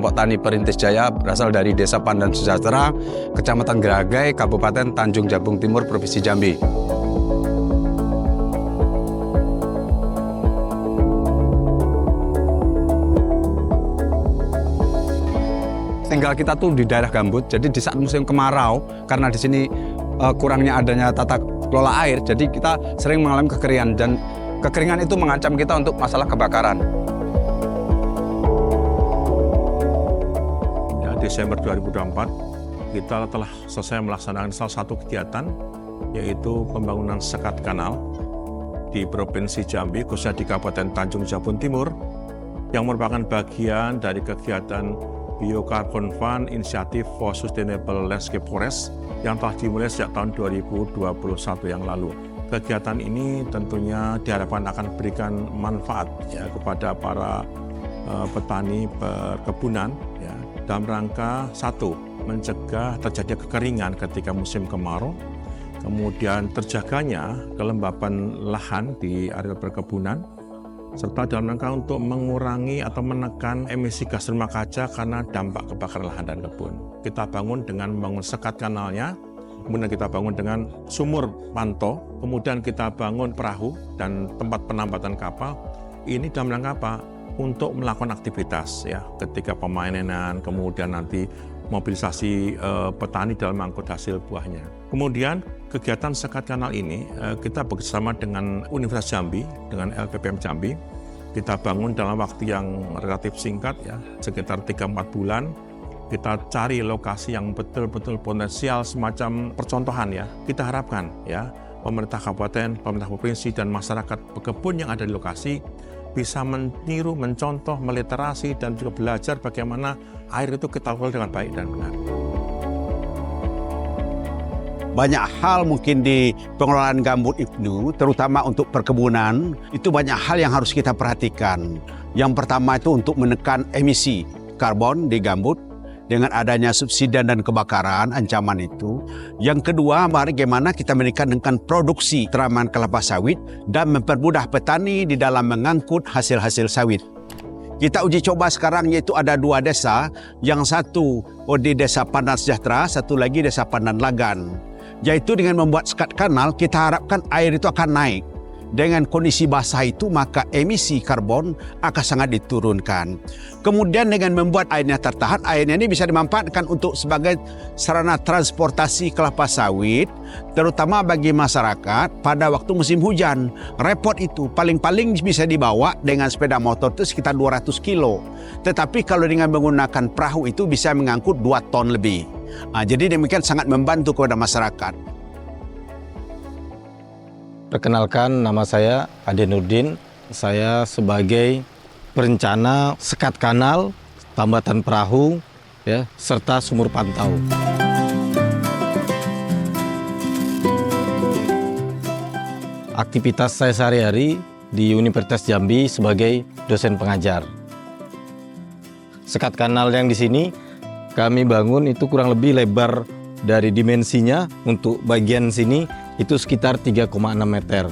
kelompok tani perintis jaya berasal dari Desa Pandan Sejahtera, Kecamatan Geragai, Kabupaten Tanjung Jabung Timur, Provinsi Jambi. Tinggal kita tuh di daerah gambut, jadi di saat musim kemarau, karena di sini kurangnya adanya tata kelola air, jadi kita sering mengalami kekeringan, dan kekeringan itu mengancam kita untuk masalah kebakaran. Ya, Desember 2024, kita telah selesai melaksanakan salah satu kegiatan, yaitu pembangunan sekat kanal di Provinsi Jambi, khususnya di Kabupaten Tanjung Jabung Timur, yang merupakan bagian dari kegiatan Biocarbon Fund Initiative for Sustainable Landscape Forest yang telah dimulai sejak tahun 2021 yang lalu. Kegiatan ini tentunya diharapkan akan berikan manfaat ya, kepada para petani perkebunan ya, dalam rangka satu, mencegah terjadi kekeringan ketika musim kemarau, kemudian terjaganya kelembapan lahan di area perkebunan, serta dalam rangka untuk mengurangi atau menekan emisi gas rumah kaca karena dampak kebakaran lahan dan kebun. Kita bangun dengan membangun sekat kanalnya, kemudian kita bangun dengan sumur pantau, kemudian kita bangun perahu dan tempat penambatan kapal. Ini dalam rangka apa? Untuk melakukan aktivitas ya, ketika pemanenan, kemudian nanti mobilisasi petani dalam mengangkut hasil buahnya. Kemudian kegiatan sekat kanal ini kita bersama dengan Universitas Jambi, dengan LPPM Jambi, kita bangun dalam waktu yang relatif singkat ya, sekitar 3-4 bulan. Kita cari lokasi yang betul-betul potensial semacam percontohan ya. Kita harapkan ya pemerintah kabupaten, pemerintah provinsi dan masyarakat pekebun yang ada di lokasi bisa meniru, mencontoh, meliterasi dan juga belajar bagaimana air itu kita kelola dengan baik dan benar. Banyak hal mungkin di pengelolaan gambut itu, terutama untuk perkebunan, itu banyak hal yang harus kita perhatikan. Yang pertama itu untuk menekan emisi karbon di gambut dengan adanya subsidi dan kebakaran, ancaman itu. Yang kedua, bagaimana kita meningkatkan produksi tanaman kelapa sawit dan mempermudah petani di dalam mengangkut hasil-hasil sawit. Kita uji coba sekarang yaitu ada 2 desa, yang satu di Desa Pandan Sejahtera, satu lagi Desa Pandan Lagan. Yaitu dengan membuat sekat kanal, kita harapkan air itu akan naik. Dengan kondisi basah itu, maka emisi karbon akan sangat diturunkan. Kemudian dengan membuat airnya tertahan, airnya ini bisa dimanfaatkan untuk sebagai sarana transportasi kelapa sawit, terutama bagi masyarakat pada waktu musim hujan. Repot itu, paling-paling bisa dibawa dengan sepeda motor itu sekitar 200 kilo. Tetapi kalau dengan menggunakan perahu itu bisa mengangkut 2 ton lebih. Jadi demikian sangat membantu kepada masyarakat. Perkenalkan, nama saya Ade Nurdin. Saya sebagai perencana sekat kanal, tambatan perahu, ya, serta sumur pantau. Aktivitas saya sehari-hari di Universitas Jambi sebagai dosen pengajar. Sekat kanal yang di sini kami bangun itu kurang lebih lebar dari dimensinya untuk bagian sini itu sekitar 3,6 meter.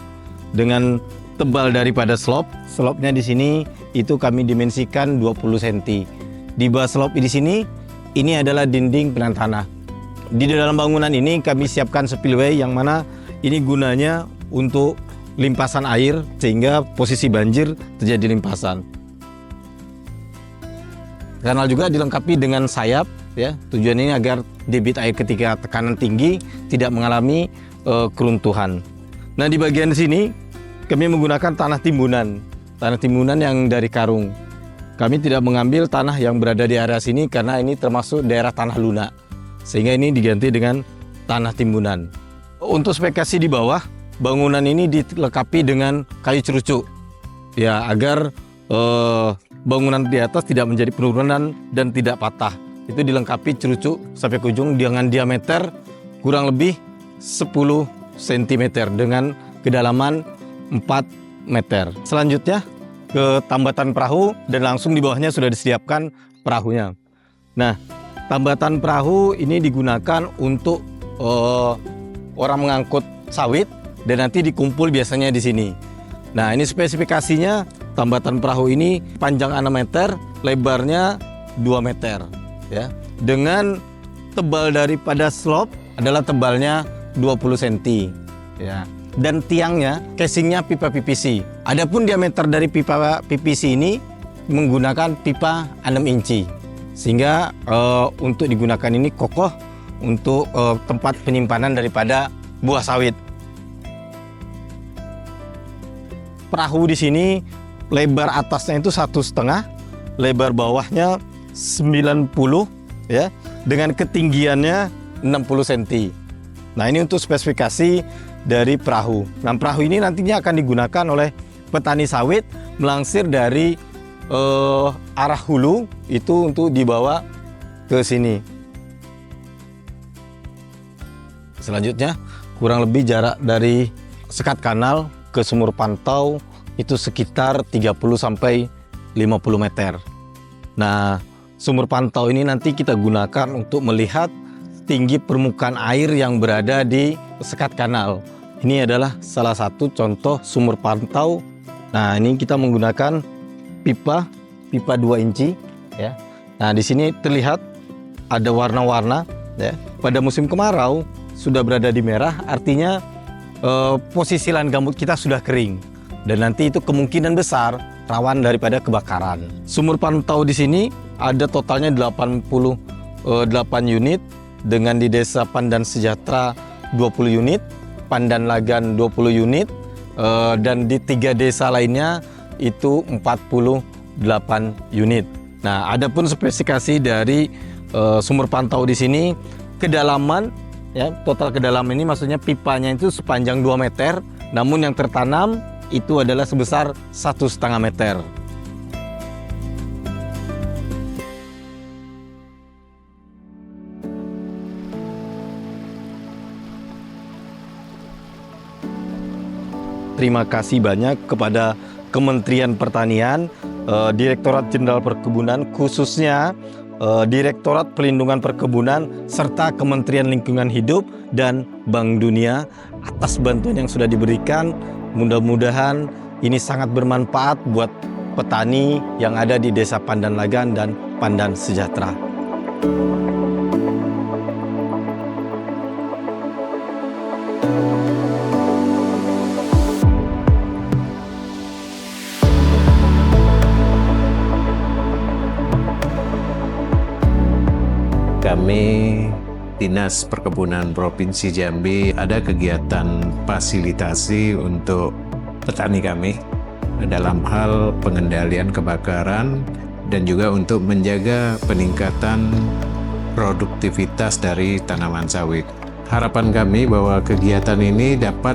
Dengan tebal daripada slopnya di sini itu kami dimensikan 20 cm. Di bawah slop di sini ini adalah dinding penahan tanah. Di dalam bangunan ini kami siapkan spillway yang mana ini gunanya untuk limpasan air sehingga posisi banjir terjadi limpasan. Kanal juga dilengkapi dengan sayap ya. Tujuan ini agar debit air ketika tekanan tinggi tidak mengalami keruntuhan. Nah, di bagian sini kami menggunakan tanah timbunan yang dari karung. Kami tidak mengambil tanah yang berada di area sini karena ini termasuk daerah tanah lunak, sehingga ini diganti dengan tanah timbunan. Untuk spesifikasi di bawah, bangunan ini dilengkapi dengan kayu cerucuk, ya, agar bangunan di atas tidak menjadi penurunan dan tidak patah. Itu dilengkapi cerucuk sampai ke ujung dengan diameter kurang lebih 10 cm dengan kedalaman 4 meter. Selanjutnya ke tambatan perahu dan langsung di bawahnya sudah disiapkan perahunya. Nah, tambatan perahu ini digunakan untuk orang mengangkut sawit dan nanti dikumpul biasanya di sini. Nah, ini spesifikasinya tambatan perahu ini panjang 6 meter, lebarnya 2 meter ya. Dengan tebal daripada slop adalah tebalnya 20 cm ya. Dan tiangnya, casingnya pipa PVC. Adapun diameter dari pipa PVC ini menggunakan pipa 6 inci. Sehingga untuk digunakan ini kokoh untuk tempat penyimpanan daripada buah sawit. Perahu di sini lebar atasnya itu 1,5, lebar bawahnya 90 ya, dengan ketinggiannya 60 cm. Nah, ini untuk spesifikasi dari perahu. Nah, perahu ini nantinya akan digunakan oleh petani sawit melangsir dari arah hulu itu untuk dibawa ke sini. Selanjutnya, kurang lebih jarak dari sekat kanal ke sumur pantau itu sekitar 30 sampai 50 meter. Nah, sumur pantau ini nanti kita gunakan untuk melihat tinggi permukaan air yang berada di sekat kanal. Ini adalah salah satu contoh sumur pantau. Nah, ini kita menggunakan pipa 2 inci ya. Nah, di sini terlihat ada warna-warna ya. Pada musim kemarau sudah berada di merah, artinya posisi lahan gambut kita sudah kering. Dan nanti itu kemungkinan besar rawan daripada kebakaran. Sumur pantau di sini ada totalnya 88 unit, dengan di Desa Pandan Sejahtera 20 unit, Pandan Lagan 20 unit, dan di 3 desa lainnya itu 48 unit. Nah, adapun spesifikasi dari sumur pantau di sini, kedalaman ya, total kedalaman ini maksudnya pipanya itu sepanjang 2 meter, namun yang tertanam itu adalah sebesar 1,5 meter. Terima kasih banyak kepada Kementerian Pertanian, Direktorat Jenderal Perkebunan, khususnya Direktorat Pelindungan Perkebunan, serta Kementerian Lingkungan Hidup dan Bank Dunia atas bantuan yang sudah diberikan. Mudah-mudahan ini sangat bermanfaat buat petani yang ada di Desa Pandan Lagan dan Pandan Sejahtera. Kami Dinas Perkebunan Provinsi Jambi ada kegiatan fasilitasi untuk petani kami dalam hal pengendalian kebakaran dan juga untuk menjaga peningkatan produktivitas dari tanaman sawit. Harapan kami bahwa kegiatan ini dapat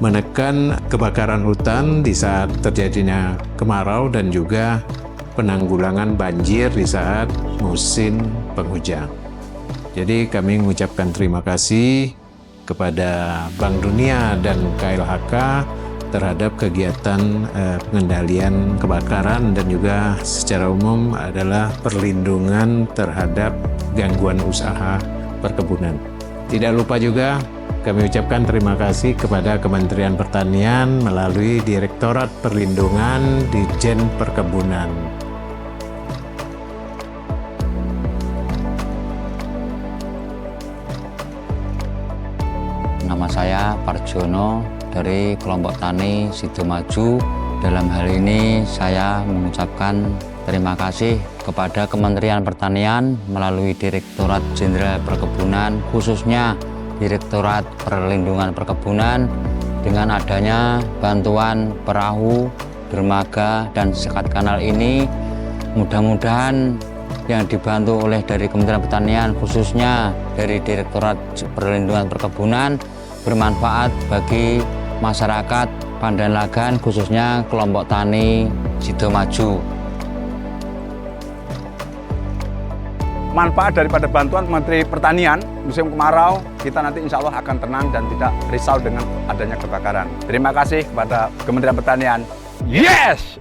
menekan kebakaran hutan di saat terjadinya kemarau dan juga penanggulangan banjir di saat musim penghujan. Jadi kami mengucapkan terima kasih kepada Bank Dunia dan KLHK terhadap kegiatan pengendalian kebakaran dan juga secara umum adalah perlindungan terhadap gangguan usaha perkebunan. Tidak lupa juga kami ucapkan terima kasih kepada Kementerian Pertanian melalui Direktorat Perlindungan Ditjen Perkebunan. Nama saya Parjono dari kelompok tani Sidomaju. Dalam hal ini saya mengucapkan terima kasih kepada Kementerian Pertanian melalui Direktorat Jenderal Perkebunan, khususnya Direktorat Perlindungan Perkebunan, dengan adanya bantuan perahu, dermaga, dan sekat kanal ini. Mudah-mudahan yang dibantu oleh dari Kementerian Pertanian, khususnya dari Direktorat Perlindungan Perkebunan, bermanfaat bagi masyarakat Pandan Lagan, khususnya kelompok tani Sidomaju. Manfaat daripada bantuan Menteri Pertanian musim kemarau, kita nanti insya Allah akan tenang dan tidak risau dengan adanya kebakaran. Terima kasih kepada Kementerian Pertanian. Yes!